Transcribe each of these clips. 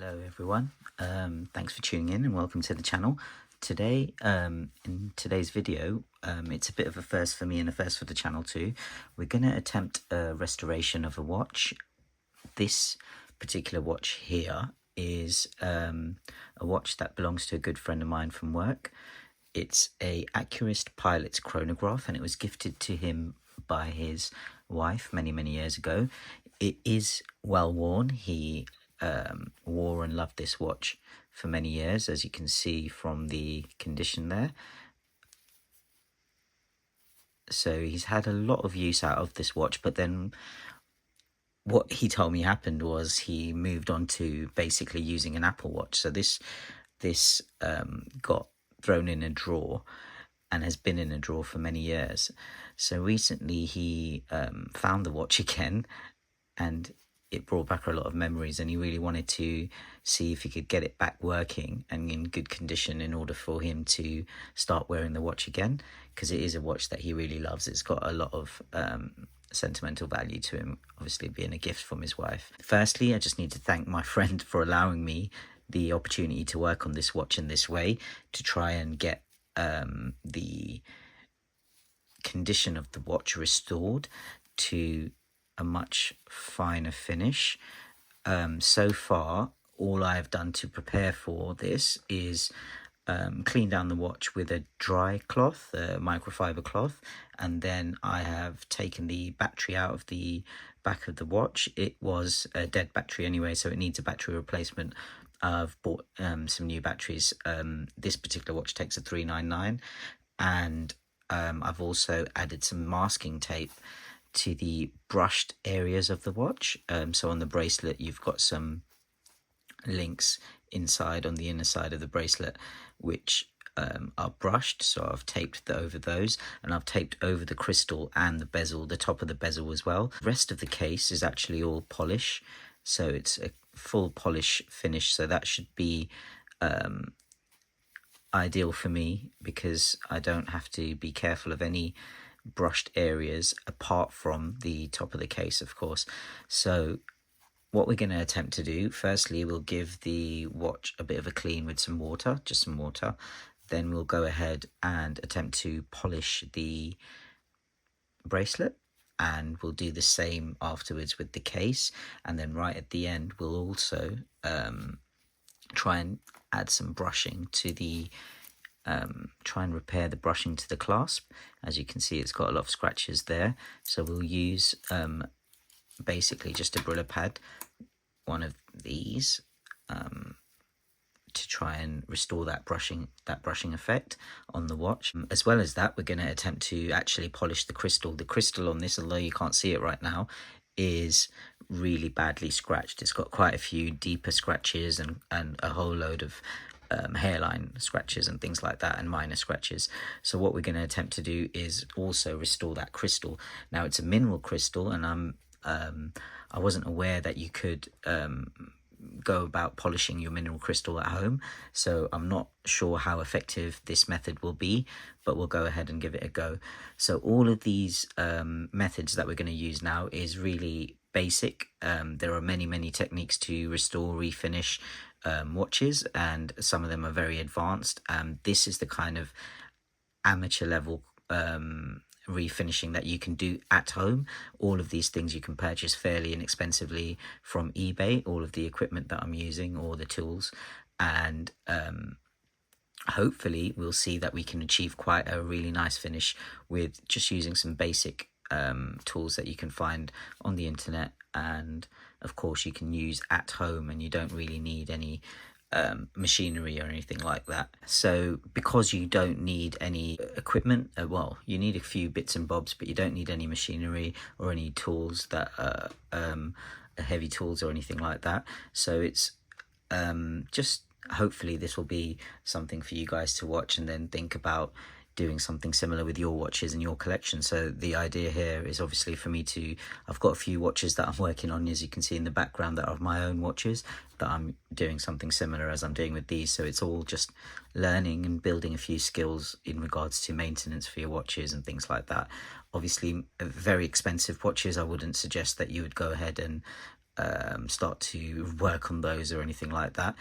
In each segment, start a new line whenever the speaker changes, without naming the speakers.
Hello everyone, thanks for tuning in and welcome to the channel. Today, in today's video, it's a bit of a first for me and a first for the channel too. We're going to attempt a restoration of a watch. This particular watch here is a watch that belongs to a good friend of mine from work. It's a Accurist Pilots Chronograph and it was gifted to him by his wife many years ago. It is well worn. He wore and loved this watch for many years, as you can see from the condition there. So he's had a lot of use out of this watch, but then what he told me happened was he moved on to basically using an Apple Watch. So this got thrown in a drawer and has been in a drawer for many years. So recently he found the watch again, and it brought back a lot of memories, and he really wanted to see if he could get it back working and in good condition in order for him to start wearing the watch again, because it is a watch that he really loves. It's got a lot of sentimental value to him, obviously being a gift from his wife. Firstly, I just need to thank my friend for allowing me the opportunity to work on this watch in this way, to try and get the condition of the watch restored to a much finer finish. So far, all I've done to prepare for this is clean down the watch with a dry cloth, a microfiber cloth, and then I have taken the battery out of the back of the watch. It was a dead battery anyway, so it needs a battery replacement. I've bought some new batteries. This particular watch takes a 399, and I've also added some masking tape to the brushed areas of the watch. So on the bracelet, you've got some links inside on the inner side of the bracelet which are brushed, so I've taped over those, and I've taped over the crystal and the bezel, the top of the bezel as well. The rest of the case is actually all polish, so it's a full polish finish, so that should be ideal for me because I don't have to be careful of any brushed areas apart from the top of the case, of course. So what we're going to attempt to do, firstly, we'll give the watch a bit of a clean with some water, just some water. Then we'll go ahead and attempt to polish the bracelet, and we'll do the same afterwards with the case. And then right at the end, we'll also try and add some brushing to the try and repair the brushing to the clasp. As you can see, it's got a lot of scratches there, so we'll use basically just a Brillo pad, one of these, to try and restore that brushing effect on the watch. As well as that, we're going to attempt to actually polish the crystal. The crystal on this, although you can't see it right now, is really badly scratched. It's got quite a few deeper scratches and a whole load of hairline scratches and things like that, and minor scratches. So what we're going to attempt to do is also restore that crystal. Now, it's a mineral crystal, and I wasn't aware that you could go about polishing your mineral crystal at home, so I'm not sure how effective this method will be, but we'll go ahead and give it a go. So all of these methods that we're going to use now is really basic. There are many techniques to restore, refinish watches, and some of them are very advanced. This is the kind of amateur level refinishing that you can do at home. All of these things you can purchase fairly inexpensively from eBay, all of the equipment that I'm using, or the tools, and hopefully we'll see that we can achieve quite a really nice finish with just using some basic tools that you can find on the internet, and of course you can use at home, and you don't really need any machinery or anything like that. So because you don't need any equipment, well, you need a few bits and bobs, but you don't need any machinery or any tools that are heavy tools or anything like that. So it's just hopefully this will be something for you guys to watch and then think about doing something similar with your watches in your collection. So the idea here is obviously for me to, I've got a few watches that I'm working on, as you can see in the background, that are my own watches, that I'm doing something similar as I'm doing with these. So it's all just learning and building a few skills in regards to maintenance for your watches and things like that. Obviously very expensive watches, I wouldn't suggest that you would go ahead and start to work on those or anything like that.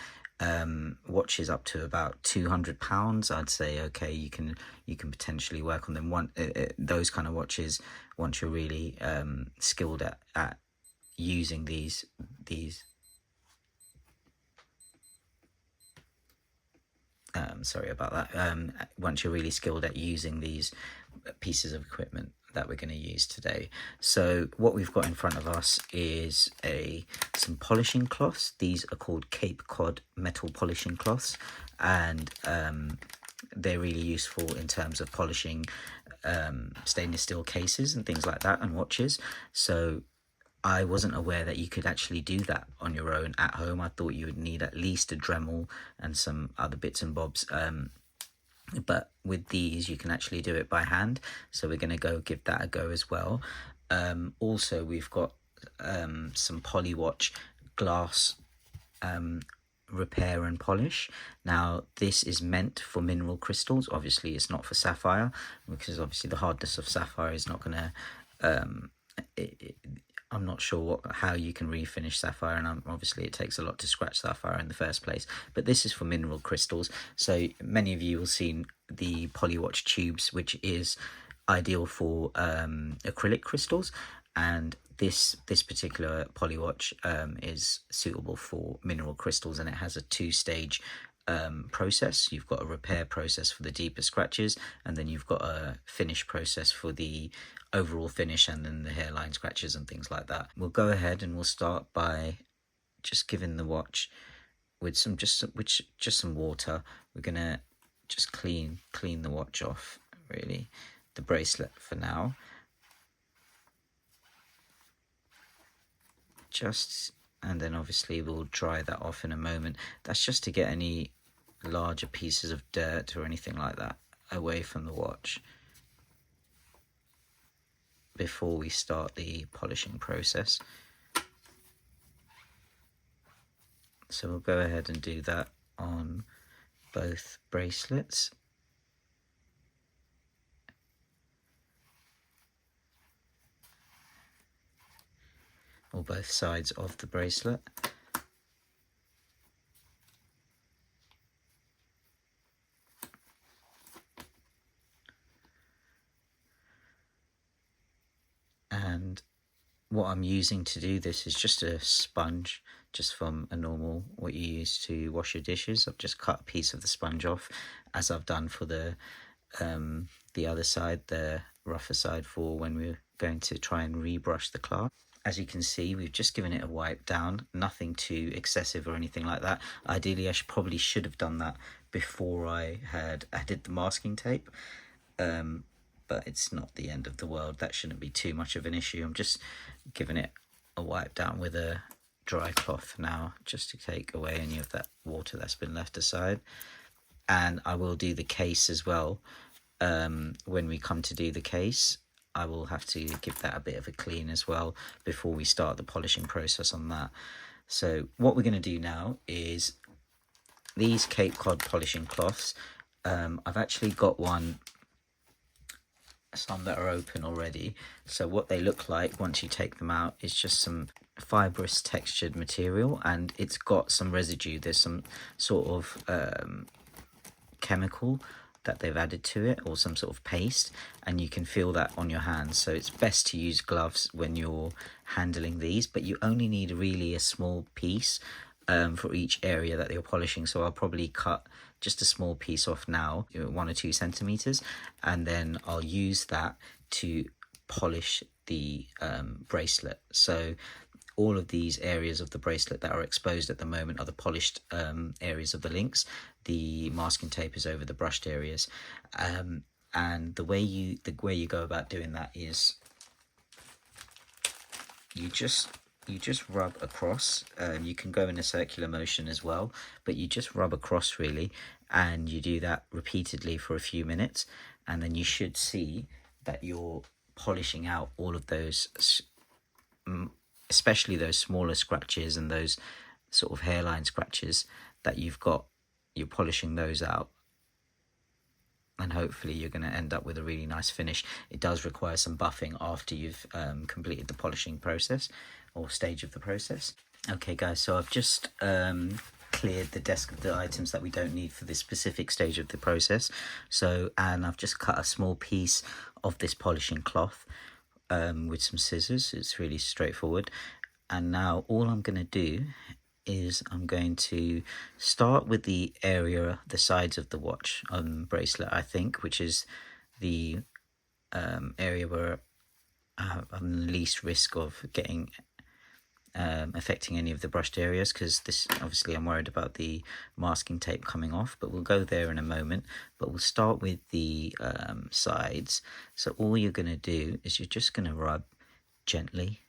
Watches up to about £200, I'd say okay, you can potentially work on them. Those kind of watches, once you're really skilled at using these sorry about that. Once you're really skilled at using these pieces of equipment that we're going to use today. So what we've got in front of us is some polishing cloths. These are called Cape Cod metal polishing cloths, and they're really useful in terms of polishing stainless steel cases and things like that, and watches. So I wasn't aware that you could actually do that on your own at home. I thought you would need at least a Dremel and some other bits and bobs. But with these, you can actually do it by hand. So we're going to go give that a go as well. Also, we've got some Polywatch glass repair and polish. Now, this is meant for mineral crystals. Obviously, it's not for sapphire, because obviously the hardness of sapphire is not going to... I'm not sure how you can refinish sapphire, and obviously it takes a lot to scratch sapphire in the first place. But this is for mineral crystals. So many of you will see the Polywatch tubes, which is ideal for acrylic crystals, and this particular Polywatch is suitable for mineral crystals, and it has a two-stage process. You've got a repair process for the deeper scratches, and then you've got a finish process for the overall finish, and then the hairline scratches and things like that. We'll go ahead and we'll start by just giving the watch with some water. We're gonna just clean the watch off, really, the bracelet for now. And then obviously we'll dry that off in a moment. That's just to get any larger pieces of dirt or anything like that away from the watch before we start the polishing process. So we'll go ahead and do that on both bracelets. Or both sides of the bracelet. And what I'm using to do this is just a sponge, just from a normal, what you use to wash your dishes. I've just cut a piece of the sponge off, as I've done for the other side, the rougher side, for when we're going to try and rebrush the clasp. As you can see, we've just given it a wipe down, nothing too excessive or anything like that. Ideally, I probably should have done that before I had added the masking tape. But it's not the end of the world. That shouldn't be too much of an issue. I'm just giving it a wipe down with a dry cloth now, just to take away any of that water that's been left aside. And I will do the case as well. When we come to do the case, I will have to give that a bit of a clean as well before we start the polishing process on that. So what we're going to do now is these Cape Cod polishing cloths. I've actually got some that are open already. So what they look like once you take them out is just some fibrous textured material, and it's got some residue. There's some sort of chemical that they've added to it, or some sort of paste, and you can feel that on your hands. So it's best to use gloves when you're handling these, but you only need really a small piece for each area that you're polishing. So I'll probably cut just a small piece off now, 1 or 2 centimeters, and then I'll use that to polish the bracelet. So all of these areas of the bracelet that are exposed at the moment are the polished areas of the links. The masking tape is over the brushed areas, and the way you go about doing that is you just rub across. You can go in a circular motion as well, but you just rub across really, and you do that repeatedly for a few minutes, and then you should see that you're polishing out all of those, especially those smaller scratches and those sort of hairline scratches that you've got. You're polishing those out, and hopefully you're going to end up with a really nice finish. It does require some buffing after you've completed the polishing process, or stage of the process. Okay guys, so I've just cleared the desk of the items that we don't need for this specific stage of the process. So, and I've just cut a small piece of this polishing cloth with some scissors. It's really straightforward. And now all I'm going to do is I'm going to start with the area, the sides of the watch bracelet, I think, which is the area where I'm the least risk of getting affecting any of the brushed areas, because this obviously I'm worried about the masking tape coming off, but we'll go there in a moment. But we'll start with the sides. So all you're going to do is you're just going to rub gently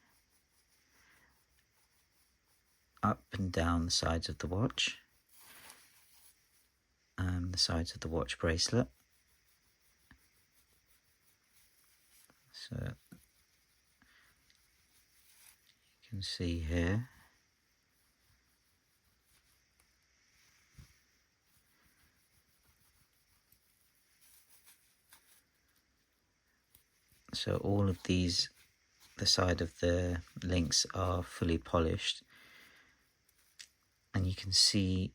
up and down the sides of the watch, the sides of the watch bracelet. So you can see here. So all of these, the side of the links are fully polished, and you can see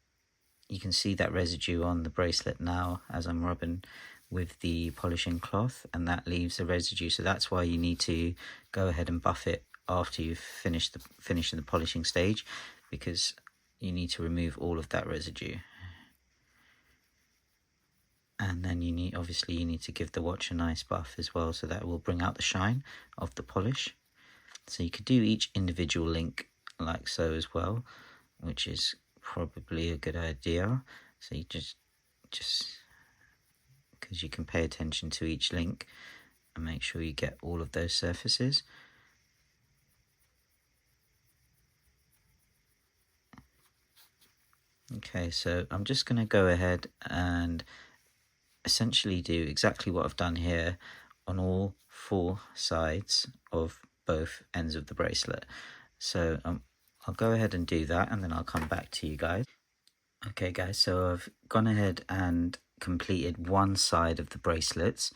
that residue on the bracelet now as I'm rubbing with the polishing cloth, and that leaves a residue. So that's why you need to go ahead and buff it after you've finished the polishing stage, because you need to remove all of that residue. And then you need to give the watch a nice buff as well, so that will bring out the shine of the polish. So you could do each individual link like so as well, which is probably a good idea. So you just because you can pay attention to each link and make sure you get all of those surfaces. Okay, so I'm just going to go ahead and essentially do exactly what I've done here on all 4 sides of both ends of the bracelet. So I'll go ahead and do that, and then I'll come back to you guys. Okay guys, so I've gone ahead and completed one side of the bracelets,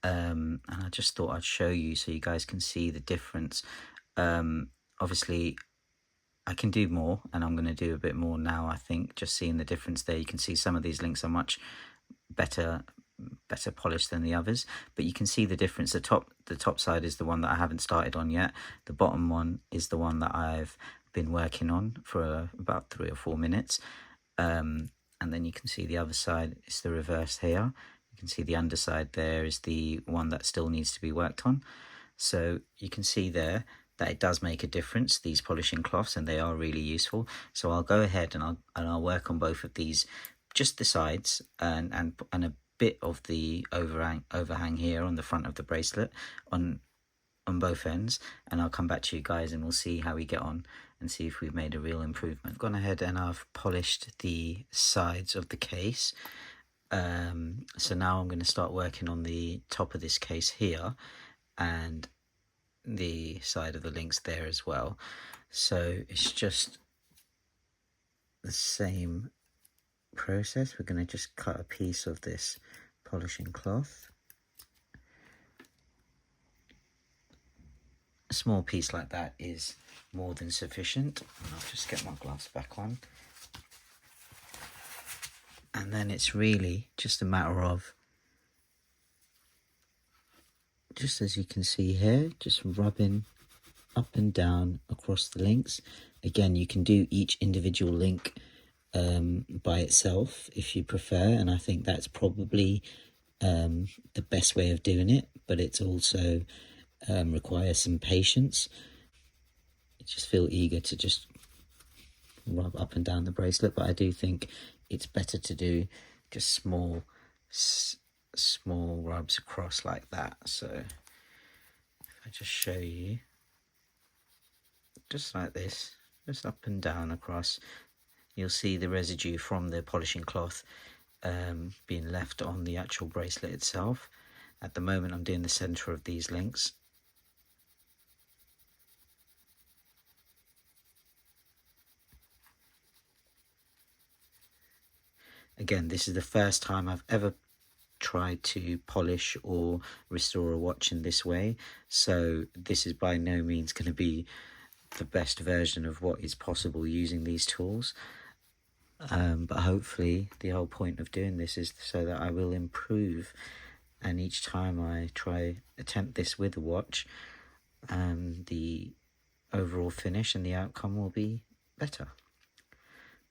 and I just thought I'd show you so you guys can see the difference. Obviously I can do more, and I'm going to do a bit more now. I think just seeing the difference there, you can see some of these links are much better polished than the others, but you can see the difference. The top side is the one that I haven't started on yet. The bottom one is the one that I've been working on for about 3 or 4 minutes, and then you can see the other side is the reverse here. You can see the underside there is the one that still needs to be worked on. So you can see there that it does make a difference, these polishing cloths, and they are really useful. So I'll go ahead and I'll work on both of these, just the sides and a bit of the overhang here on the front of the bracelet on both ends, and I'll come back to you guys and we'll see how we get on and see if we've made a real improvement. I've gone ahead and I've polished the sides of the case. So now I'm going to start working on the top of this case here and the side of the links there as well. So it's just the same process. We're going to just cut a piece of this polishing cloth, a small piece like that is more than sufficient. And I'll just get my gloves back on, and then it's really just a matter of, just as you can see here, just rubbing up and down across the links. Again, you can do each individual link by itself if you prefer, and I think that's probably the best way of doing it, but it's also requires some patience. I just feel eager to just rub up and down the bracelet, but I do think it's better to do just small rubs across like that. So if I just show you, just like this, just up and down across, you'll see the residue from the polishing cloth being left on the actual bracelet itself. At the moment I'm doing the center of these links. Again, this is the first time I've ever tried to polish or restore a watch in this way, so this is by no means going to be the best version of what is possible using these tools. But hopefully the whole point of doing this is so that I will improve, and each time I attempt this with a watch, the overall finish and the outcome will be better.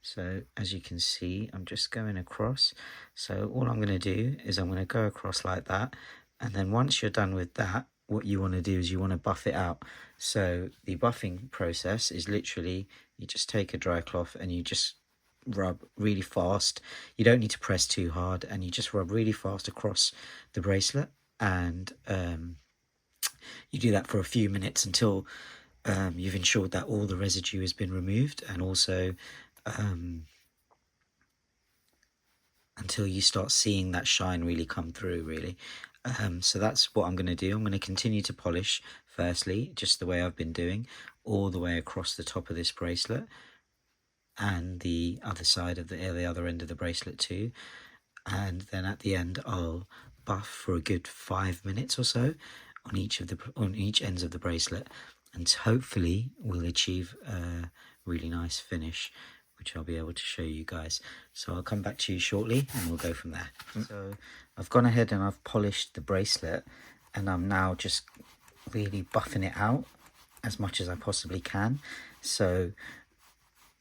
So as you can see, I'm just going across. So all I'm going to do is I'm going to go across like that, and then once you're done with that, what you want to do is you want to buff it out. So the buffing process is literally, you just take a dry cloth and you just rub really fast. You don't need to press too hard, and you just rub really fast across the bracelet, and you do that for a few minutes until you've ensured that all the residue has been removed, and also until you start seeing that shine really come through, really. So that's what I'm going to do. I'm going to continue to polish, firstly, just the way I've been doing, all the way across the top of this bracelet, and the other side of the other end of the bracelet too. And then at the end, I'll buff for a good 5 minutes or so on each ends of the bracelet, and hopefully we'll achieve a really nice finish, which I'll be able to show you guys. So I'll come back to you shortly and we'll go from there. So I've gone ahead and I've polished the bracelet, and I'm now just really buffing it out as much as I possibly can. So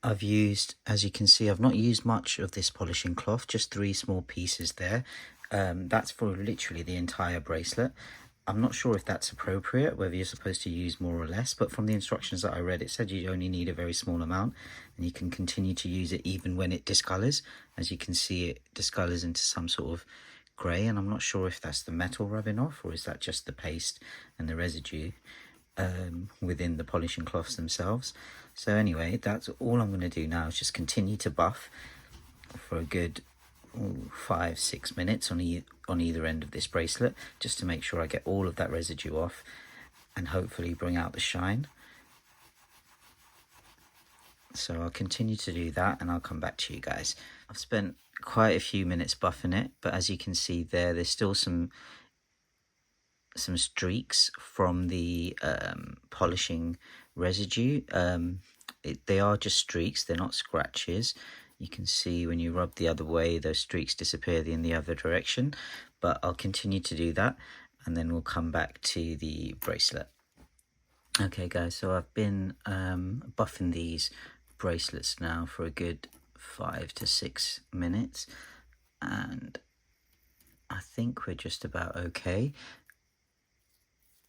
I've used, as you can see, I've not used much of this polishing cloth, just 3 small pieces there. That's for literally the entire bracelet. I'm not sure if that's appropriate, whether you're supposed to use more or less, but from the instructions that I read, it said you only need a very small amount, and you can continue to use it even when it discolors. As you can see, it discolors into some sort of grey, and I'm not sure if that's the metal rubbing off, or is that just the paste and the residue within the polishing cloths themselves. So anyway, that's all I'm going to do now, is just continue to buff for a good 5-6 minutes on either end of this bracelet, just to make sure I get all of that residue off and hopefully bring out the shine. So I'll continue to do that and I'll come back to you guys. I've spent quite a few minutes buffing it, but as you can see there's still some streaks from the polishing residue. They are just streaks, they're not scratches. You can see when you rub the other way, those streaks disappear in the other direction, but I'll continue to do that and then we'll come back to the bracelet. Okay guys, so I've been buffing these bracelets now for a good 5 to 6 minutes, and I think we're just about okay.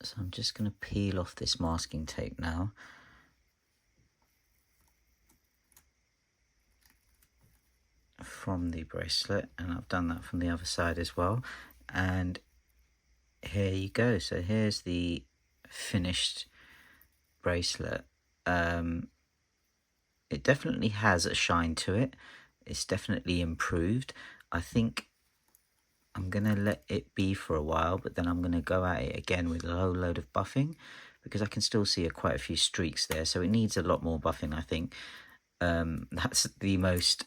So I'm just going to peel off this masking tape now. From the bracelet, and I've done that from the other side as well, and here you go. So here's the finished bracelet. It definitely has a shine to it. It's definitely improved. I think I'm gonna let it be for a while, but then I'm gonna go at it again with a whole load of buffing, because I can still see quite a few streaks there, so it needs a lot more buffing. I think that's the most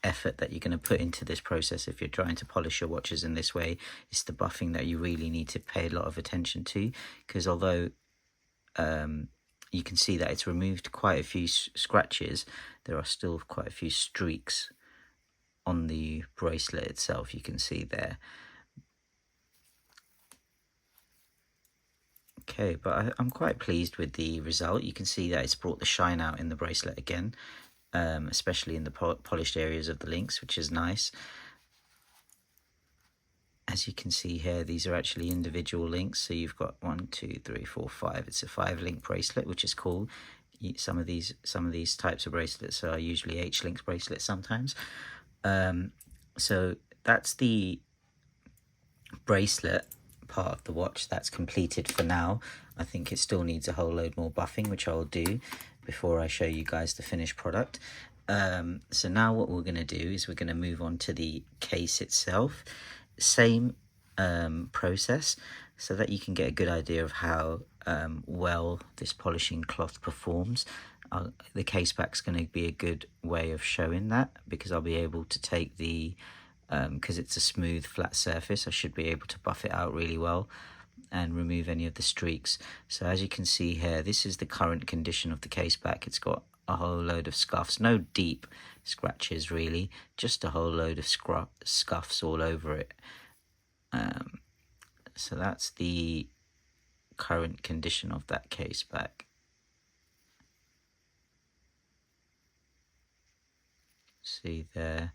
effort that you're going to put into this process if you're trying to polish your watches in this way. It's the buffing that you really need to pay a lot of attention to, because although you can see that it's removed quite a few scratches, there are still quite a few streaks on the bracelet itself, you can see there. Okay, but I'm quite pleased with the result. You can see that it's brought the shine out in the bracelet again, especially in the polished areas of the links, which is nice. As you can see here, these are actually individual links, so you've got 1, 2, 3, 4, 5. It's a 5-link bracelet, which is cool. Some of these types of bracelets are usually H-link bracelets sometimes. So that's the bracelet part of the watch that's completed for now. I think it still needs a whole load more buffing, which I'll do before I show you guys the finished product. So now what we're going to do is we're going to move on to the case itself. Same process, so that you can get a good idea of how well this polishing cloth performs. The case back's going to be a good way of showing that, because I'll be able to take the because it's a smooth flat surface, I should be able to buff it out really well, and remove any of the streaks. So as you can see here, this is the current condition of the case back. It's got a whole load of scuffs, no deep scratches really, just a whole load of scuffs all over it. So that's the current condition of that case back. See there.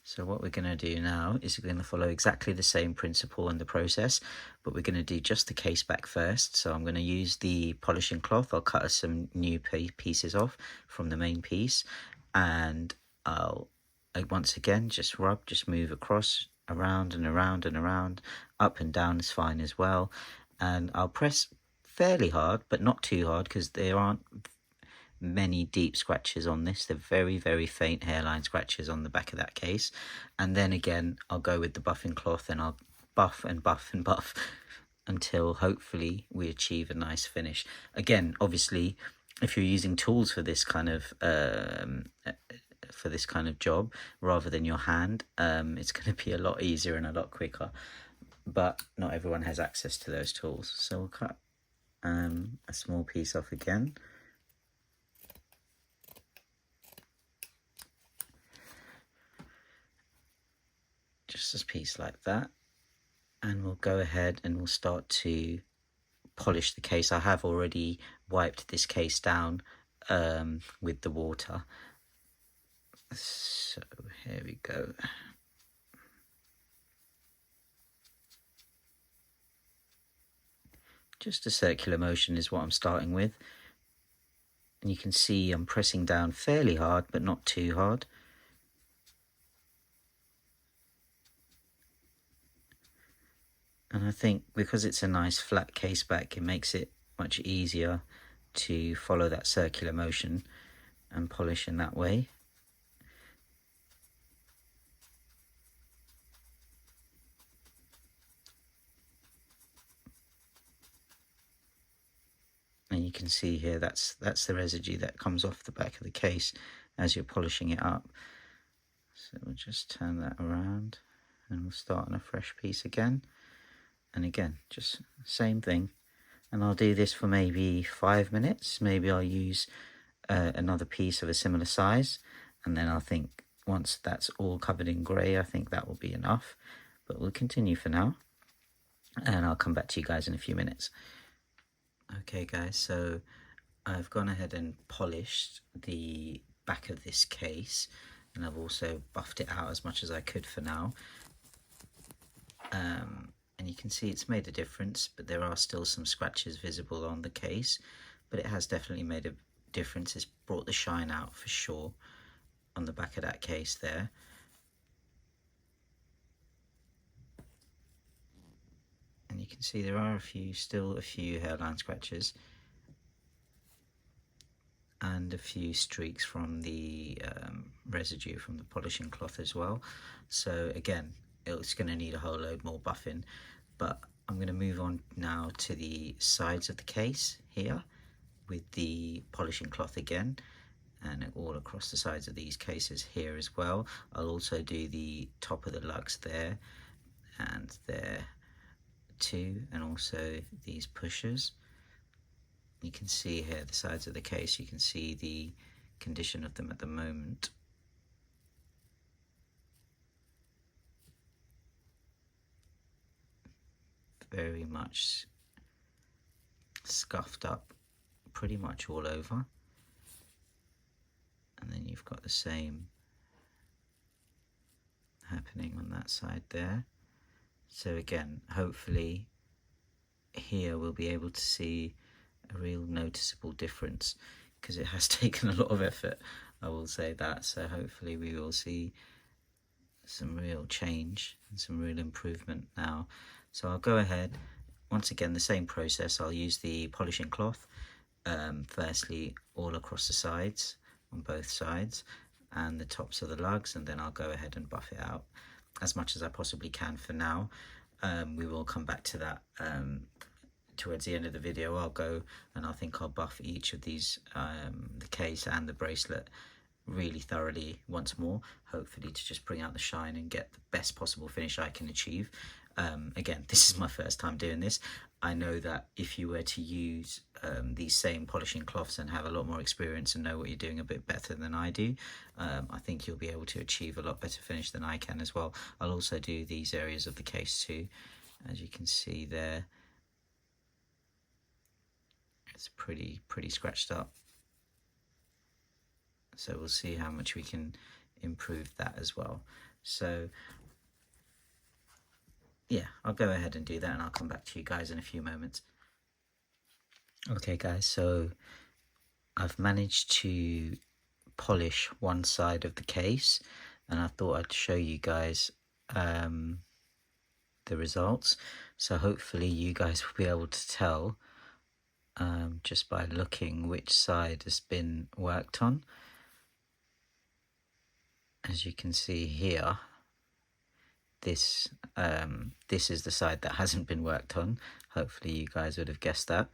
So what we're going to do now is we're going to follow exactly the same principle in the process, but we're going to do just the case back first. So I'm going to use the polishing cloth. I'll cut some new pieces off from the main piece, and I'll once again just rub, just move across, around and around and around, up and down is fine as well. And I'll press fairly hard, but not too hard, because there aren't many deep scratches on this. They're very, very faint hairline scratches on the back of that case. And then again, I'll go with the buffing cloth and I'll buff and buff and buff until hopefully we achieve a nice finish. Again, obviously, if you're using tools for this kind of job rather than your hand, it's going to be a lot easier and a lot quicker, but not everyone has access to those tools. So we'll cut a small piece off again. Just a piece like that, and we'll go ahead and we'll start to polish the case. I have already wiped this case down with the water. So here we go. Just a circular motion is what I'm starting with, and you can see I'm pressing down fairly hard but not too hard. And I think because it's a nice flat case back, it makes it much easier to follow that circular motion and polish in that way. And you can see here that's the residue that comes off the back of the case as you're polishing it up. So we'll just turn that around and we'll start on a fresh piece again. And again, just same thing. And I'll do this for maybe 5 minutes. Maybe I'll use another piece of a similar size. And then I'll think once that's all covered in grey, I think that will be enough. But we'll continue for now. And I'll come back to you guys in a few minutes. Okay guys, so I've gone ahead and polished the back of this case. And I've also buffed it out as much as I could for now. And you can see it's made a difference, but there are still some scratches visible on the case, but it has definitely made a difference. It's brought the shine out for sure on the back of that case there. And you can see there are still a few hairline scratches and a few streaks from the residue from the polishing cloth as well. So again, it's going to need a whole load more buffing, but I'm going to move on now to the sides of the case here with the polishing cloth again, and all across the sides of these cases here as well. I'll also do the top of the lugs there and there too, and also these pushers. You can see here the sides of the case, you can see the condition of them at the moment. Very much scuffed up pretty much all over, and then you've got the same happening on that side there. So again, hopefully here we'll be able to see a real noticeable difference, because it has taken a lot of effort, I will say that. So hopefully we will see some real change and some real improvement now. So I'll go ahead, once again the same process. I'll use the polishing cloth firstly all across the sides, on both sides, and the tops of the lugs, and then I'll go ahead and buff it out as much as I possibly can for now. We will come back to that towards the end of the video. I'll go and I think I'll buff each of these, the case and the bracelet, really thoroughly once more, hopefully to just bring out the shine and get the best possible finish I can achieve. Again, this is my first time doing this. I know that if you were to use these same polishing cloths and have a lot more experience and know what you're doing a bit better than I do, I think you'll be able to achieve a lot better finish than I can as well. I'll also do these areas of the case too. As you can see there, it's pretty scratched up. So we'll see how much we can improve that as well. So yeah, I'll go ahead and do that and I'll come back to you guys in a few moments. Okay guys, so I've managed to polish one side of the case and I thought I'd show you guys the results. So hopefully you guys will be able to tell just by looking which side has been worked on. As you can see here, this is the side that hasn't been worked on. Hopefully you guys would have guessed that.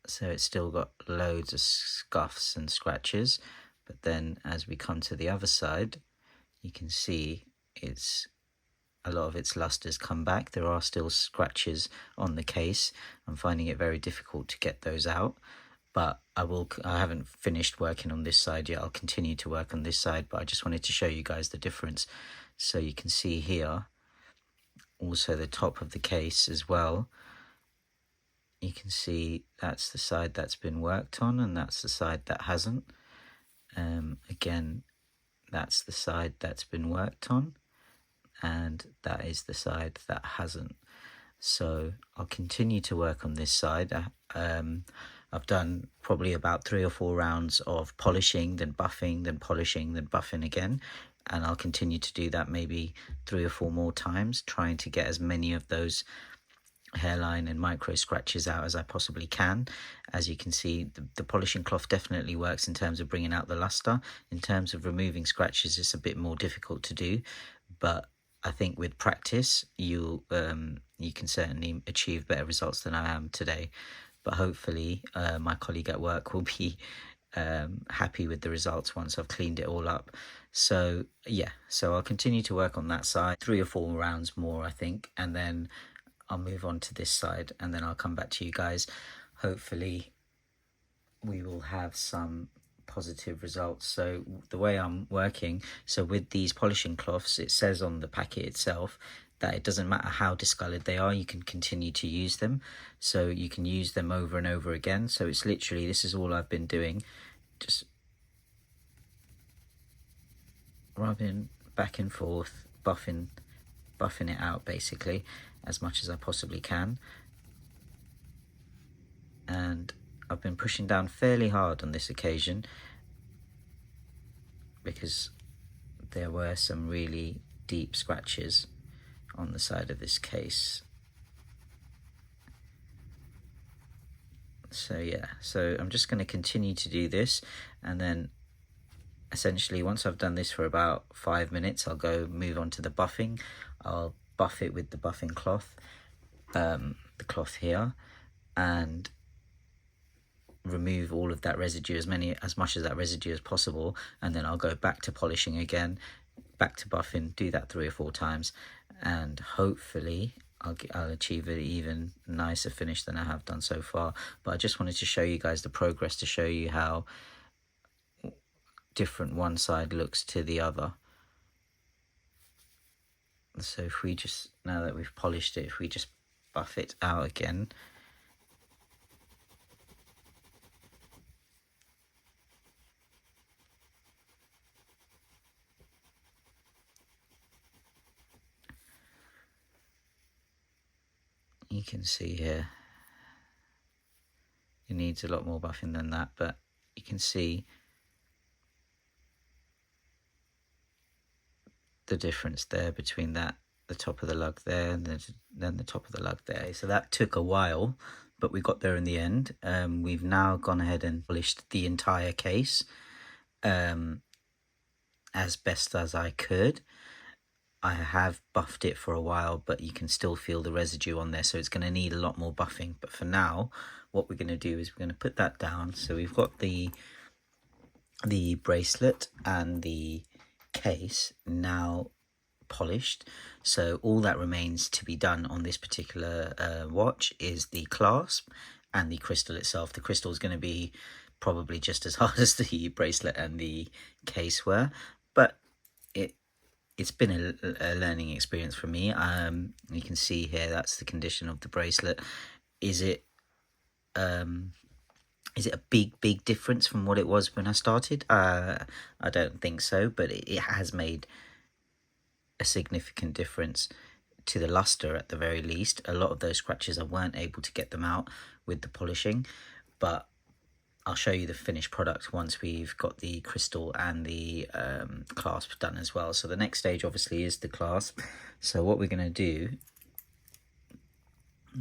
So it's still got loads of scuffs and scratches, but then as we come to the other side, you can see it's a lot of its luster's come back. There are still scratches on the case. I'm finding it very difficult to get those out, but I haven't finished working on this side yet. I'll continue to work on this side, but I just wanted to show you guys the difference. So you can see here, also the top of the case as well. You can see that's the side that's been worked on and that's the side that hasn't. Again, that's the side that's been worked on and that is the side that hasn't. So I'll continue to work on this side. I've done probably about 3 or 4 rounds of polishing, then buffing, then polishing, then buffing again. And I'll continue to do that maybe 3 or 4 more times, trying to get as many of those hairline and micro scratches out as I possibly can. As you can see, the polishing cloth definitely works in terms of bringing out the luster. In terms of removing scratches, it's a bit more difficult to do, but I think with practice you can certainly achieve better results than I am today. But hopefully my colleague at work will be happy with the results once I've cleaned it all up. So yeah, so I'll continue to work on that side, 3 or 4 rounds more I think, and then I'll move on to this side and then I'll come back to you guys. Hopefully we will have some positive results. So the way I'm working, so with these polishing cloths, it says on the packet itself that it doesn't matter how discolored they are, you can continue to use them. So you can use them over and over again. So it's literally, this is all I've been doing, just rubbing back and forth, buffing it out basically as much as I possibly can. And I've been pushing down fairly hard on this occasion because there were some really deep scratches on the side of this case. So yeah, so I'm just going to continue to do this, and then essentially once I've done this for about 5 minutes, I'll go move on to the buffing. I'll buff it with the buffing cloth, the cloth here, and remove all of that residue, as much of that residue as possible, and then I'll go back to polishing again, back to buffing, do that 3 or 4 times, and hopefully I'll achieve an even nicer finish than I have done so far. But I just wanted to show you guys the progress, to show you how different one side looks to the other. So if we just, now that we've polished it, if we just buff it out again, you can see here it needs a lot more buffing than that, but you can see the difference there between that, the top of the lug there, and then the top of the lug there. So that took a while, but we got there in the end. We've now gone ahead and polished the entire case as best as I could. I have buffed it for a while, but you can still feel the residue on there, so it's going to need a lot more buffing. But for now, what we're going to do is we're going to put that down. So we've got the the bracelet and the case now polished, so all that remains to be done on this particular watch is the clasp and the crystal itself. The crystal is going to be probably just as hard as the bracelet and the case were, but it's been a learning experience for me. You can see here that's the condition of the bracelet. Is it a big difference from what it was when I started? I don't think so, but it has made a significant difference to the luster at the very least. A lot of those scratches I weren't able to get them out with the polishing, but I'll show you the finished product once we've got the crystal and the clasp done as well. So the next stage obviously is the clasp. So what we're going to do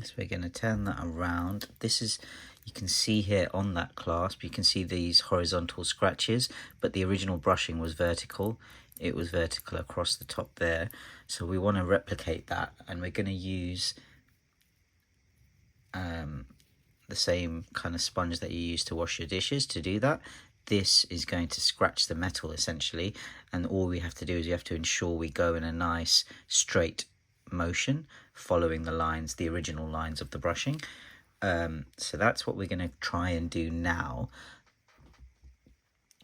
is we're going to turn that around. This is, you can see here on that clasp, you can see these horizontal scratches, but the original brushing was vertical. It was vertical across the top there. So we want to replicate that, and we're going to use the same kind of sponge that you use to wash your dishes to do that. This is going to scratch the metal essentially, and all we have to do is we have to ensure we go in a nice straight motion following the lines, the original lines of the brushing. So that's what we're going to try and do now.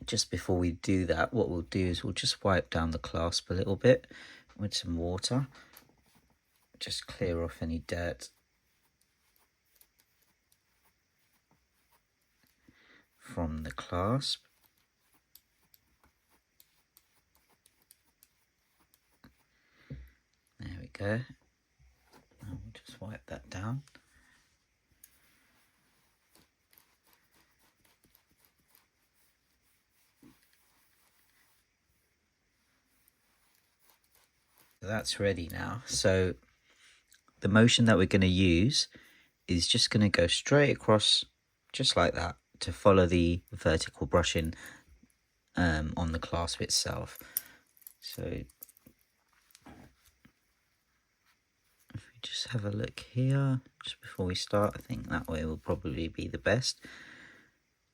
Just before we do that, what we'll do is we'll just wipe down the clasp a little bit with some water, just clear off any dirt from the clasp. There we go. And we'll just wipe that down. That's ready now. So the motion that we're going to use is just going to go straight across, just like that, to follow the vertical brushing on the clasp itself. So if we just have a look here just before we start, I think that way will probably be the best.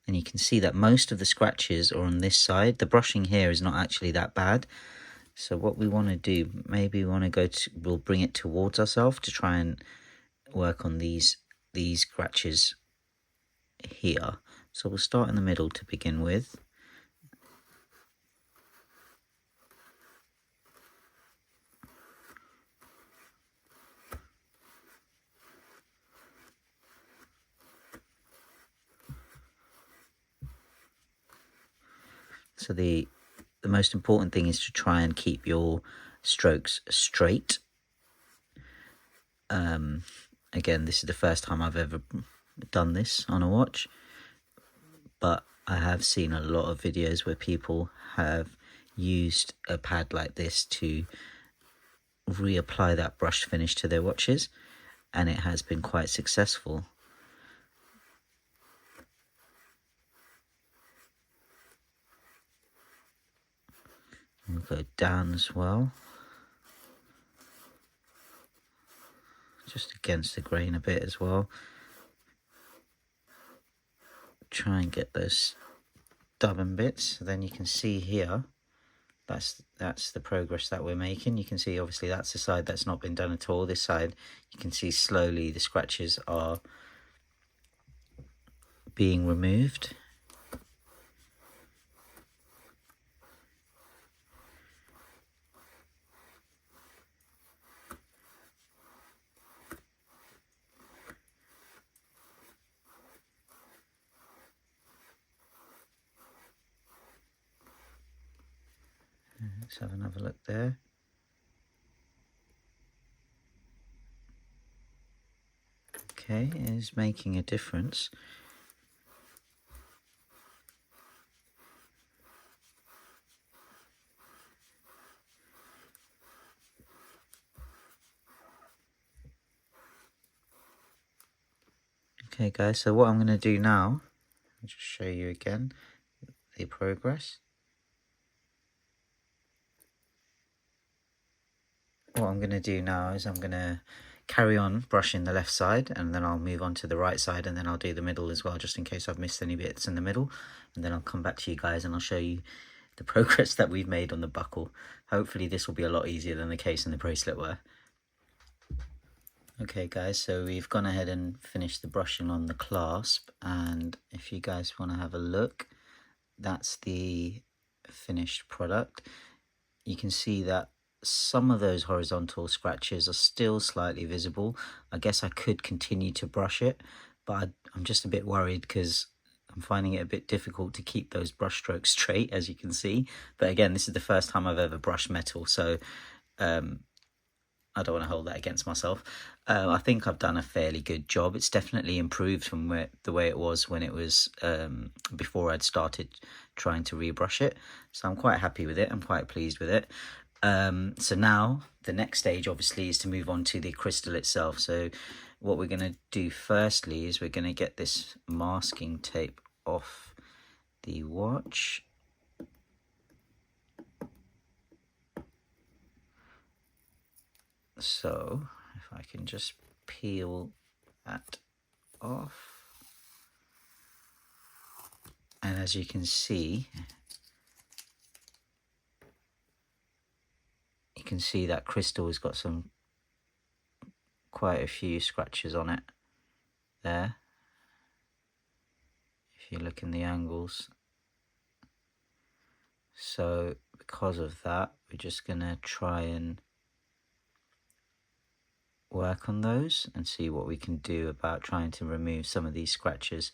And you can see that most of the scratches are on this side. The brushing here is not actually that bad. So what we want to do, maybe we want to go to, we'll bring it towards ourselves to try and work on these scratches here. So we'll start in the middle to begin with. So the most important thing is to try and keep your strokes straight. Again, this is the first time I've ever done this on a watch, but I have seen a lot of videos where people have used a pad like this to reapply that brush finish to their watches, and it has been quite successful. We'll go down as well, just against the grain a bit as well. Try and get those stubborn bits. Then you can see here, that's the progress that we're making. You can see obviously that's the side that's not been done at all. This side, you can see slowly the scratches are being removed. Let's have another look there. Okay, it is making a difference. Okay guys, so what I'm going to do now, I'll just show you again the progress. What I'm going to do now is I'm going to carry on brushing the left side, and then I'll move on to the right side, and then I'll do the middle as well, just in case I've missed any bits in the middle. And then I'll come back to you guys and I'll show you the progress that we've made on the buckle. Hopefully this will be a lot easier than the case and the bracelet were. Okay guys, so we've gone ahead and finished the brushing on the clasp, and if you guys want to have a look, that's the finished product. You can see that some of those horizontal scratches are still slightly visible. I guess I could continue to brush it, but I'm just a bit worried because I'm finding it a bit difficult to keep those brush strokes straight, as you can see. But again, this is the first time I've ever brushed metal, so I don't want to hold that against myself. I think I've done a fairly good job. It's definitely improved from the way it was when it was before I'd started trying to rebrush it. So I'm quite happy with it. I'm quite pleased with it. So now the next stage obviously is to move on to the crystal itself. So what we're going to do firstly is we're going to get this masking tape off the watch. So if I can just peel that off, and as you can see, that crystal has got quite a few scratches on it there. If you look in the angles, so because of that, we're just gonna try and work on those and see what we can do about trying to remove some of these scratches.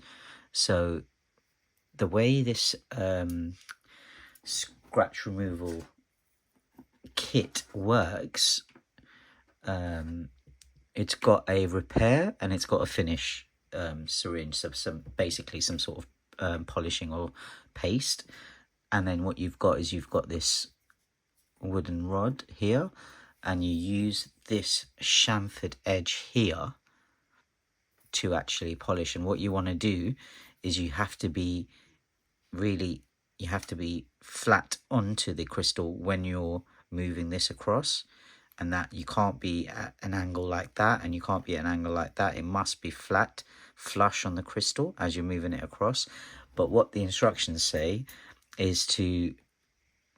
So the way this scratch removal kit works, it's got a repair and it's got a finish syringe, so basically some sort of polishing or paste, and then what you've got is you've got this wooden rod here, and you use this chamfered edge here to actually polish. And what you want to do is you have to be flat onto the crystal when you're moving this across, and that you can't be at an angle like that, and you can't be at an angle like that. It must be flat, flush on the crystal as you're moving it across. But what the instructions say is to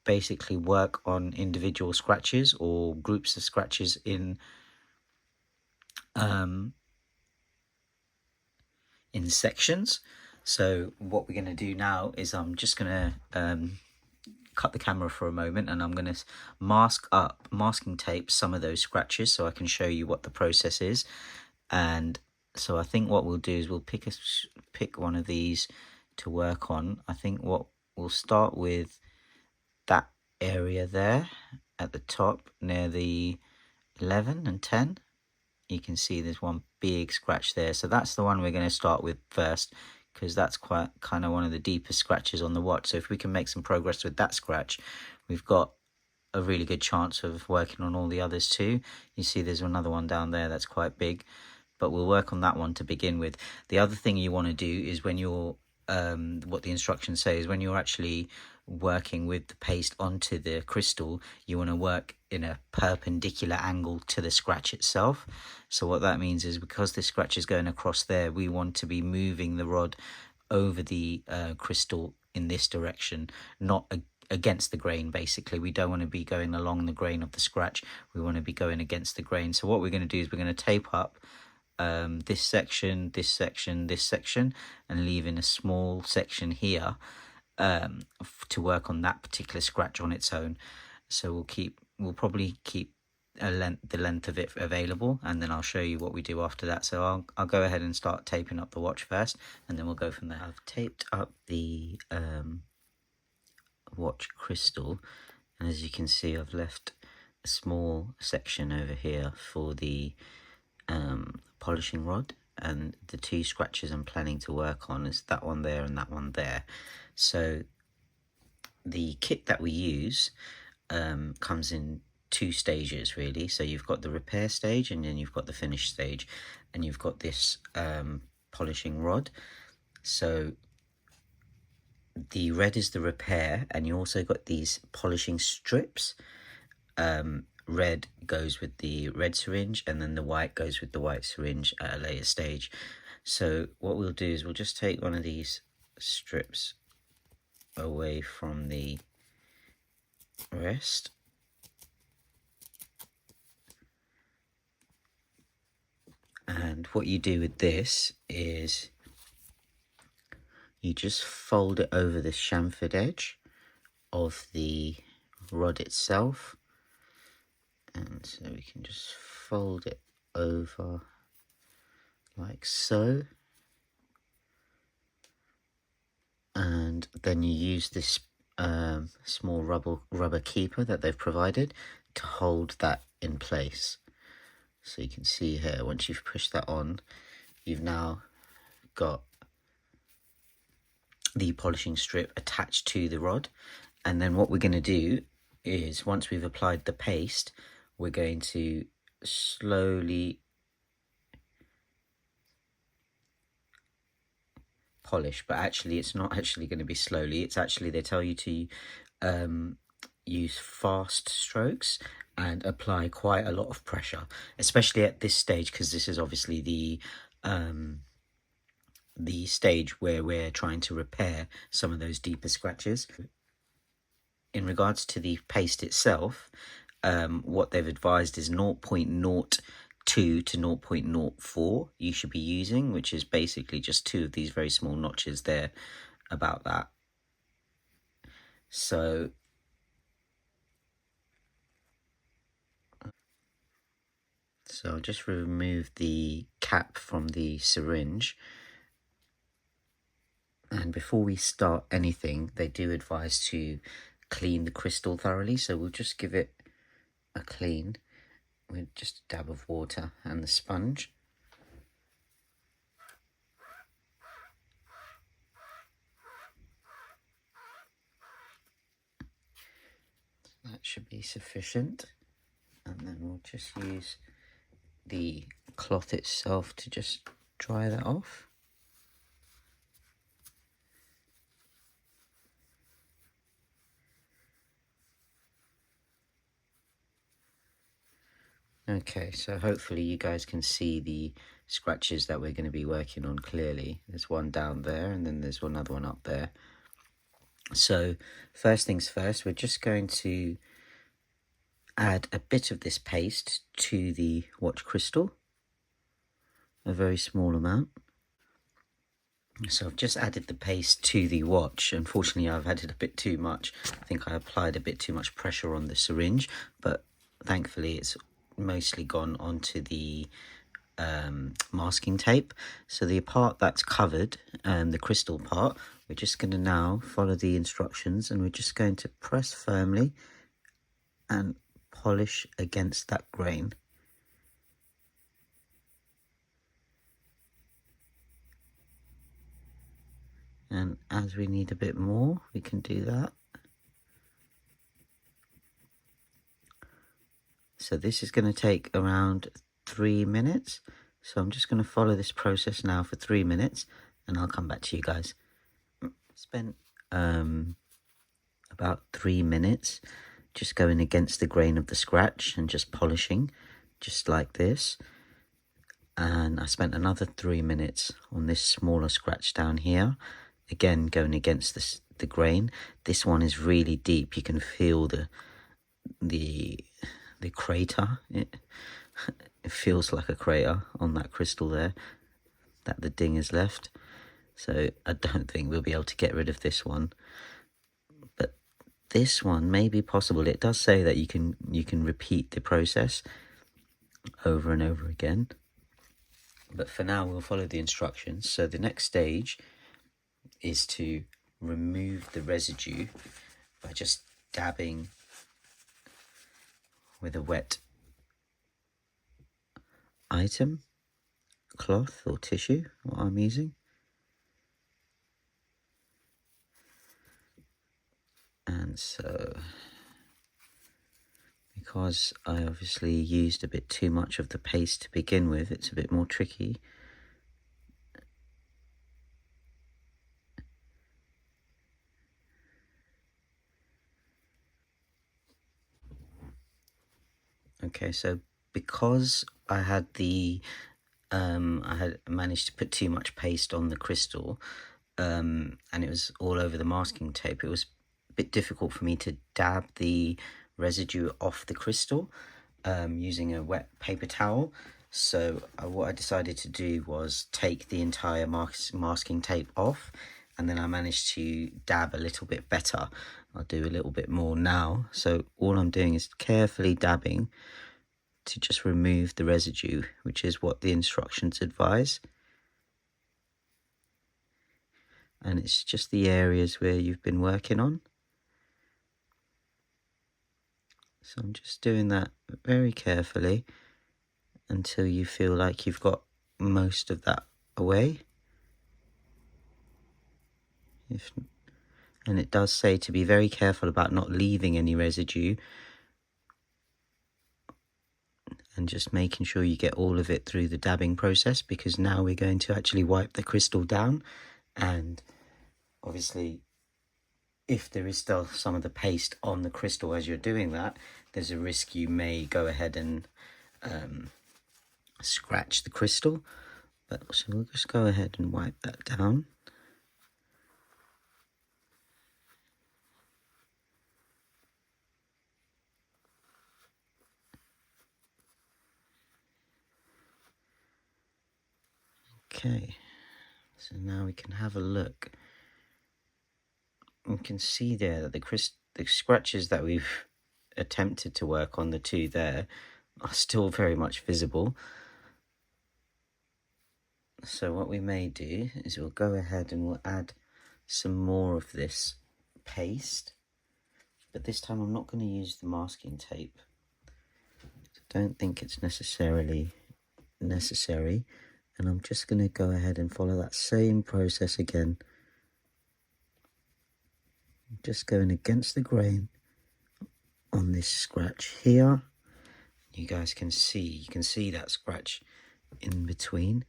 basically work on individual scratches or groups of scratches in sections. So what we're going to do now is I'm just going to cut the camera for a moment, and I'm going to masking tape some of those scratches so I can show you what the process is. And so I think what we'll do is we'll pick one of these to work on. I think what we'll start with that area there at the top near the 11 and 10. You can see there's one big scratch there, so that's the one we're going to start with first, because that's quite kind of one of the deepest scratches on the watch. So if we can make some progress with that scratch, we've got a really good chance of working on all the others too. You see there's another one down there that's quite big, but we'll work on that one to begin with. The other thing you want to do is when you're what the instructions say is when you're actually working with the paste onto the crystal, you want to work in a perpendicular angle to the scratch itself. So what that means is, because this scratch is going across there, we want to be moving the rod over the crystal in this direction, not against the grain. Basically, we don't want to be going along the grain of the scratch, we want to be going against the grain. So what we're going to do is we're going to tape up this section, this section, this section, and leaving a small section here to work on that particular scratch on its own. So we'll probably keep the length of it available, and then I'll show you what we do after that. So I'll go ahead and start taping up the watch first, and then we'll go from there. I've taped up the watch crystal, and as you can see, I've left a small section over here for the polishing rod, and the two scratches I'm planning to work on is that one there and that one there. So the kit that we use comes in two stages really. So you've got the repair stage, and then you've got the finish stage, and you've got this polishing rod. So the red is the repair, and you also got these polishing strips red goes with the red syringe, and then the white goes with the white syringe at a later stage. So what we'll do is we'll just take one of these strips away from the rest, and what you do with this is you just fold it over the chamfered edge of the rod itself, and so we can just fold it over like so, and then you use this small rubber keeper that they've provided to hold that in place. So you can see here, once you've pushed that on, you've now got the polishing strip attached to the rod. And then what we're going to do is, once we've applied the paste, we're going to slowly polish, but actually it's not actually going to be slowly. It's actually, they tell you to use fast strokes and apply quite a lot of pressure, especially at this stage, because this is obviously the stage where we're trying to repair some of those deeper scratches. In regards to the paste itself, what they've advised is 0.02 to 0.04 you should be using, which is basically just two of these very small notches there, about that. So I'll just remove the cap from the syringe. And before we start anything, they do advise to clean the crystal thoroughly. So we'll just give it a clean with just a dab of water and the sponge. That should be sufficient. And then we'll just use the cloth itself to just dry that off. Okay, so hopefully you guys can see the scratches that we're going to be working on clearly. There's one down there, and then there's another one up there. So first things first, we're just going to add a bit of this paste to the watch crystal, a very small amount. So I've just added the paste to the watch. Unfortunately, I've added a bit too much. I think I applied a bit too much pressure on the syringe, but thankfully it's mostly gone onto the masking tape. So the part that's covered, the crystal part, we're just going to now follow the instructions, and we're just going to press firmly and polish against that grain. And as we need a bit more, we can do that. So this is going to take around 3 minutes. So I'm just going to follow this process now for 3 minutes, and I'll come back to you guys. Spent about 3 minutes just going against the grain of the scratch and just polishing, just like this. And I spent another 3 minutes on this smaller scratch down here, again going against the grain. This one is really deep. You can feel the crater. It feels like a crater on that crystal there that the ding has left. So I don't think we'll be able to get rid of this one, but this one may be possible. It does say that you can repeat the process over and over again, but for now we'll follow the instructions. So the next stage is to remove the residue by just dabbing with a wet item, cloth or tissue, what I'm using. And so, because I obviously used a bit too much of the paste to begin with, it's a bit more tricky. Okay, so because I had I had managed to put too much paste on the crystal, and it was all over the masking tape, it was a bit difficult for me to dab the residue off the crystal using a wet paper towel. So what I decided to do was take the entire masking tape off, and then I managed to dab a little bit better. I'll do a little bit more now. So all I'm doing is carefully dabbing to just remove the residue, which is what the instructions advise. And it's just the areas where you've been working on. So I'm just doing that very carefully until you feel like you've got most of that away. And it does say to be very careful about not leaving any residue, and just making sure you get all of it through the dabbing process, because now we're going to actually wipe the crystal down. And obviously, if there is still some of the paste on the crystal as you're doing that, there's a risk you may go ahead and scratch the crystal. But so we'll just go ahead and wipe that down. Okay, so now we can have a look. You can see there that the scratches that we've attempted to work on, the two there, are still very much visible. So what we may do is we'll go ahead and we'll add some more of this paste, but this time I'm not going to use the masking tape. I don't think it's necessarily necessary, and I'm just going to go ahead and follow that same process again. Just going against the grain on this scratch here. You guys can see, that scratch in between.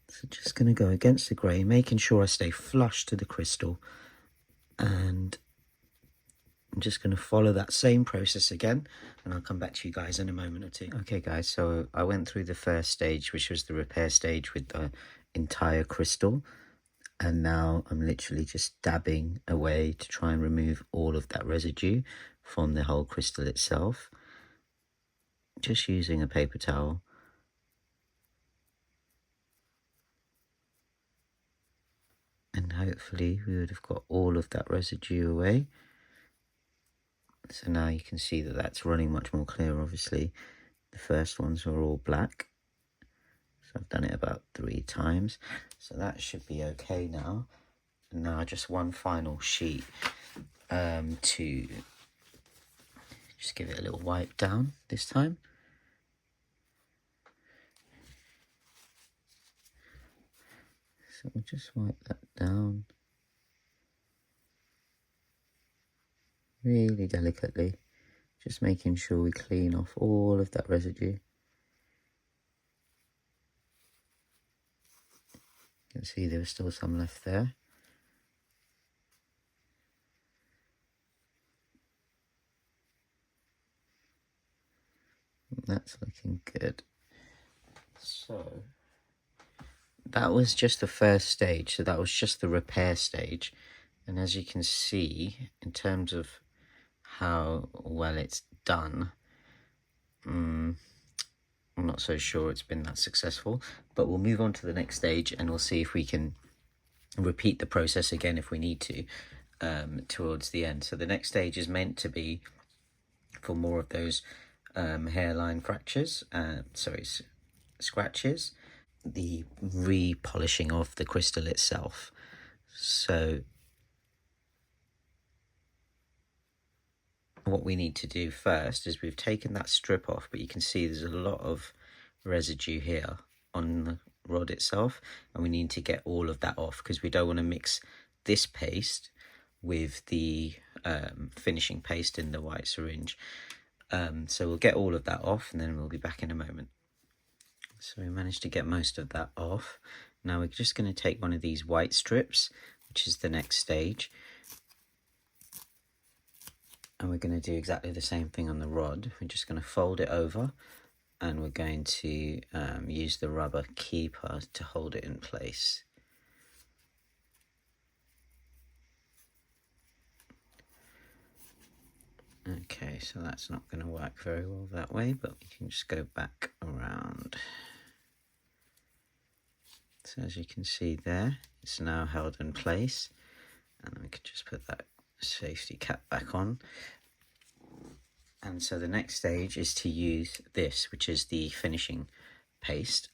So just going to go against the grain, making sure I stay flush to the crystal, and I'm just going to follow that same process again, and I'll come back to you guys in a moment or two. Okay guys, so I went through the first stage, which was the repair stage with the entire crystal, and now I'm literally just dabbing away to try and remove all of that residue from the whole crystal itself, just using a paper towel. And hopefully we would have got all of that residue away. So now you can see that that's running much more clear. Obviously the first ones were all black, so I've done it about 3 times, so that should be okay now. And now just one final sheet to just give it a little wipe down this time. So we'll just wipe that down really delicately, just making sure we clean off all of that residue. You can see there was still some left there. That's looking good. So that was just the first stage, so that was just the repair stage. And as you can see, in terms of how well it's done, I'm not so sure it's been that successful, but we'll move on to the next stage and we'll see if we can repeat the process again if we need to towards the end. So the next stage is meant to be for more of those hairline fractures, scratches, the repolishing of the crystal itself. So what we need to do first is we've taken that strip off, but you can see there's a lot of residue here on the rod itself, and we need to get all of that off because we don't want to mix this paste with the finishing paste in the white syringe. So we'll get all of that off and then we'll be back in a moment. So we managed to get most of that off. Now we're just going to take one of these white strips, which is the next stage, And we're going to do exactly the same thing on the rod. We're just going to fold it over, and we're going to use the rubber keeper to hold it in place. Okay, so that's not going to work very well that way, but we can just go back around. So as you can see there, it's now held in place, and then we can just put that safety cap back on. And so the next stage is to use this, which is the finishing paste.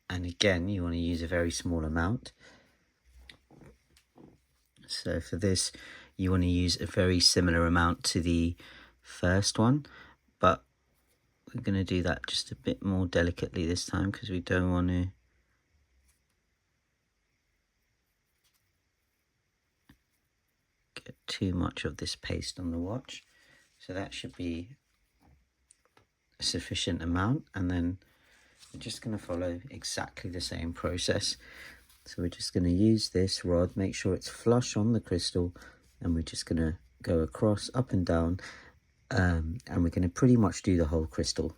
And again, you want to use a very small amount. So for this, you want to use a very similar amount to the first one, but we're going to do that just a bit more delicately this time, because we don't want to get too much of this paste on the watch. So that should be a sufficient amount, and then we're just going to follow exactly the same process. So we're just going to use this rod, make sure it's flush on the crystal, and we're just going to go across, up and down, and we're going to pretty much do the whole crystal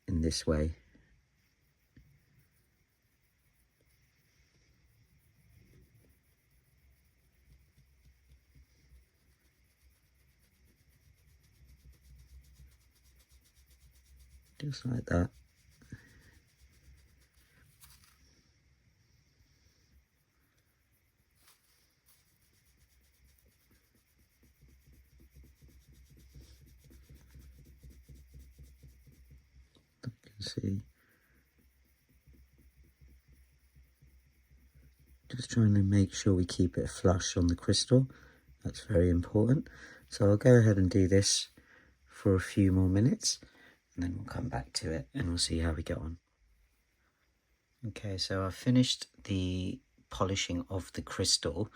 in this way. Just like that. You can see. Just trying to make sure we keep it flush on the crystal. That's very important. So I'll go ahead and do this for a few more minutes, and then we'll come back to it and we'll see how we get on. Okay, so I finished the polishing of the crystal.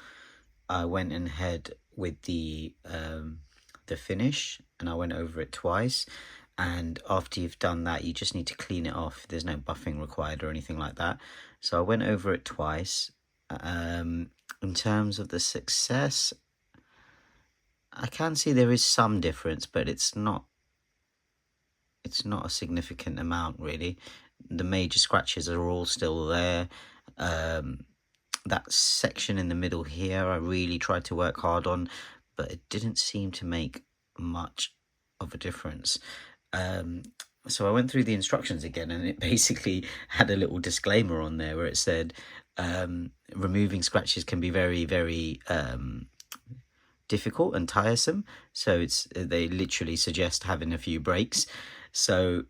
I went ahead with the finish, and I went over it twice. And after you've done that, you just need to clean it off. There's no buffing required or anything like that. So I went over it twice. In terms of the success, I can see there is some difference, but it's not a significant amount really. The major scratches are all still there. That section in the middle here, I really tried to work hard on, but it didn't seem to make much of a difference. So I went through the instructions again, and it basically had a little disclaimer on there where it said removing scratches can be very, very difficult and tiresome. So they literally suggest having a few breaks. So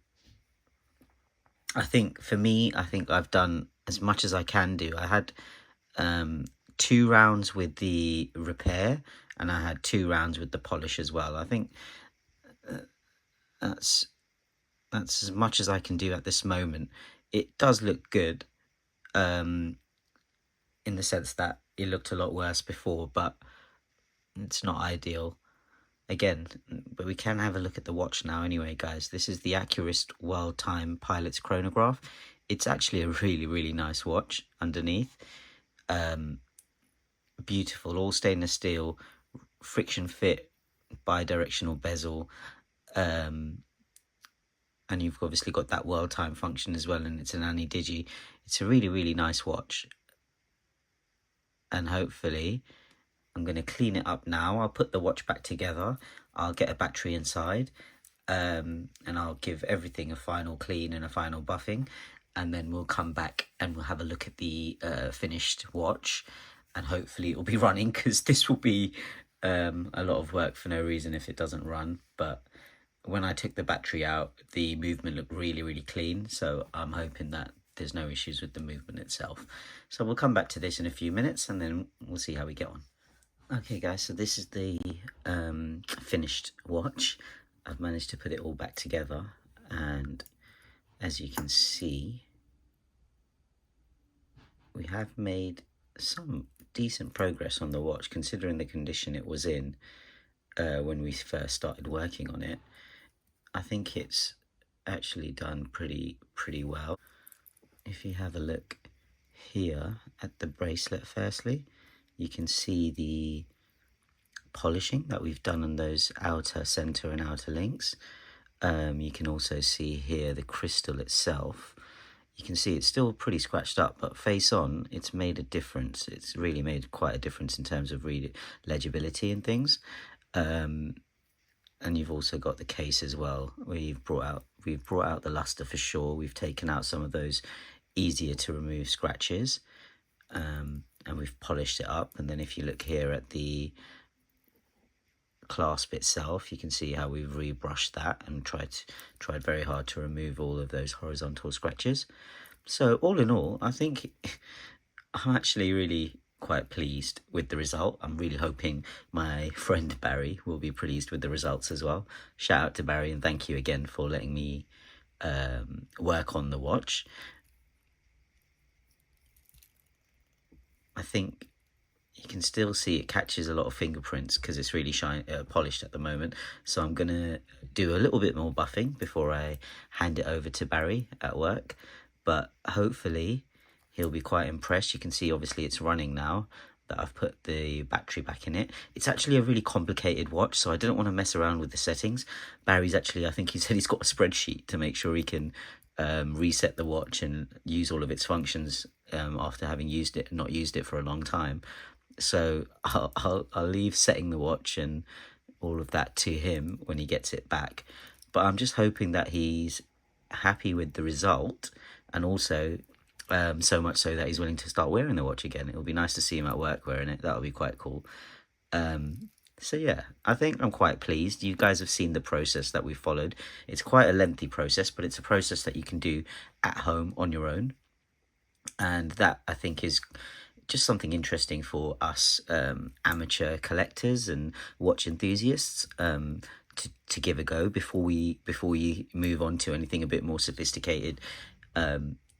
I think for me, I've done as much as I can do. I had 2 rounds with the repair, and I had 2 rounds with the polish as well. I think that's as much as I can do at this moment. It does look good, in the sense that it looked a lot worse before, but it's not ideal. Again, but we can have a look at the watch now anyway, guys. This is the Accurist World Time Pilots Chronograph. It's actually a really, really nice watch underneath. Beautiful, all stainless steel, friction fit, bi-directional bezel. And you've obviously got that world time function as well, and it's an Ani-Digi. It's a really, really nice watch. And hopefully, I'm going to clean it up now. I'll put the watch back together. I'll get a battery inside, and I'll give everything a final clean and a final buffing. And then we'll come back and we'll have a look at the finished watch. And hopefully it'll be running, because this will be a lot of work for no reason if it doesn't run. But when I took the battery out, the movement looked really, really clean. So I'm hoping that there's no issues with the movement itself. So we'll come back to this in a few minutes, and then we'll see how we get on. Okay guys, so this is the finished watch. I've managed to put it all back together, and as you can see, we have made some decent progress on the watch, considering the condition it was in when we first started working on it. I think it's actually done pretty well. If you have a look here at the bracelet firstly, you can see the polishing that we've done on those outer center and outer links. You can also see here the crystal itself. You can see it's still pretty scratched up, but face on, it's made a difference. It's really made quite a difference in terms of legibility and things. And you've also got the case as well, where we've brought out the luster for sure. We've taken out some of those easier to remove scratches, and we've polished it up. And then if you look here at the clasp itself, you can see how we've rebrushed that and tried very hard to remove all of those horizontal scratches. So all in all, I think I'm actually really quite pleased with the result. I'm really hoping my friend Barry will be pleased with the results as well. Shout out to Barry, and thank you again for letting me work on the watch. I think you can still see it catches a lot of fingerprints because it's really polished at the moment. So I'm going to do a little bit more buffing before I hand it over to Barry at work. But hopefully he'll be quite impressed. You can see obviously it's running now that I've put the battery back in it. It's actually a really complicated watch, so I didn't want to mess around with the settings. Barry's actually, I think he said he's got a spreadsheet to make sure he can reset the watch and use all of its functions after having not used it for a long time. So I'll leave setting the watch and all of that to him when he gets it back. But I'm just hoping that he's happy with the result, and also so much so that he's willing to start wearing the watch again. It'll be nice to see him at work wearing it. That'll be quite cool. So yeah, I think I'm quite pleased. You guys have seen the process that we followed. It's quite a lengthy process, but it's a process that you can do at home on your own. And that, I think, is just something interesting for us amateur collectors and watch enthusiasts to give a go before we move on to anything a bit more sophisticated.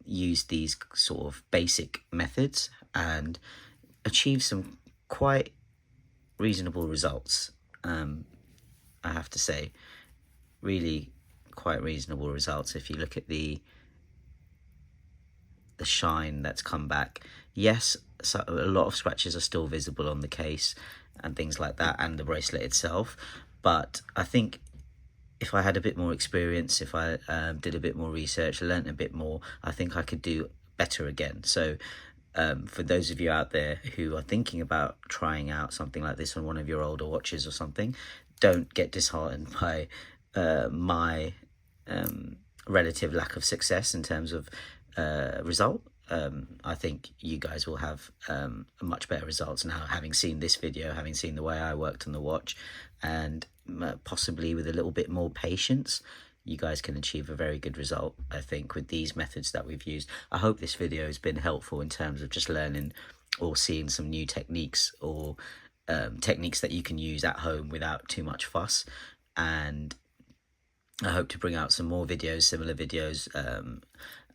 Use these sort of basic methods and achieve some quite reasonable results. I have to say, really quite reasonable results. If you look at the shine that's come back, yes, so a lot of scratches are still visible on the case and things like that, and the bracelet itself. But I think if I had a bit more experience, if I did a bit more research, learnt a bit more, I think I could do better again. So for those of you out there who are thinking about trying out something like this on one of your older watches or something, don't get disheartened by my relative lack of success in terms of result. I think you guys will have much better results now, having seen this video, having seen the way I worked on the watch, and possibly with a little bit more patience, you guys can achieve a very good result, I think, with these methods that we've used. I hope this video has been helpful in terms of just learning or seeing some new techniques, or techniques that you can use at home without too much fuss. And I hope to bring out some more videos, similar videos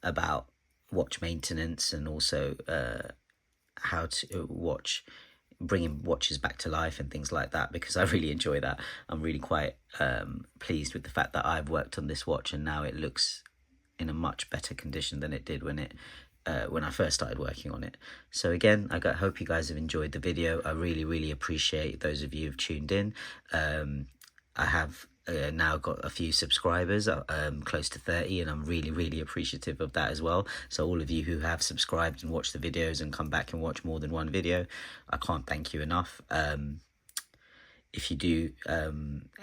about watch maintenance, and also how to bringing watches back to life and things like that, because I really enjoy that. I'm really quite pleased with the fact that I've worked on this watch and now it looks in a much better condition than it did when I first started working on it. So again, I hope you guys have enjoyed the video. I really appreciate those of you who've tuned in. I have now got a few subscribers, close to 30, and I'm really appreciative of that as well. So all of you who have subscribed and watched the videos and come back and watch more than one video, I can't thank you enough. If you do,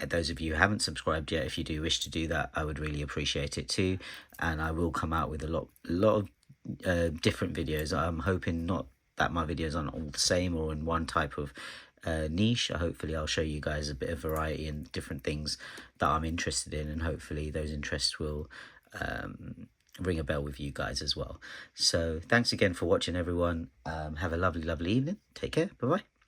those of you who haven't subscribed yet, if you do wish to do that, I would really appreciate it too. And I will come out with a lot of different videos. I'm hoping not that my videos aren't all the same or in one type of niche. Hopefully I'll show you guys a bit of variety and different things that I'm interested in, and hopefully those interests will ring a bell with you guys as well. So thanks again for watching, everyone. Have a lovely evening. Take care. Bye bye.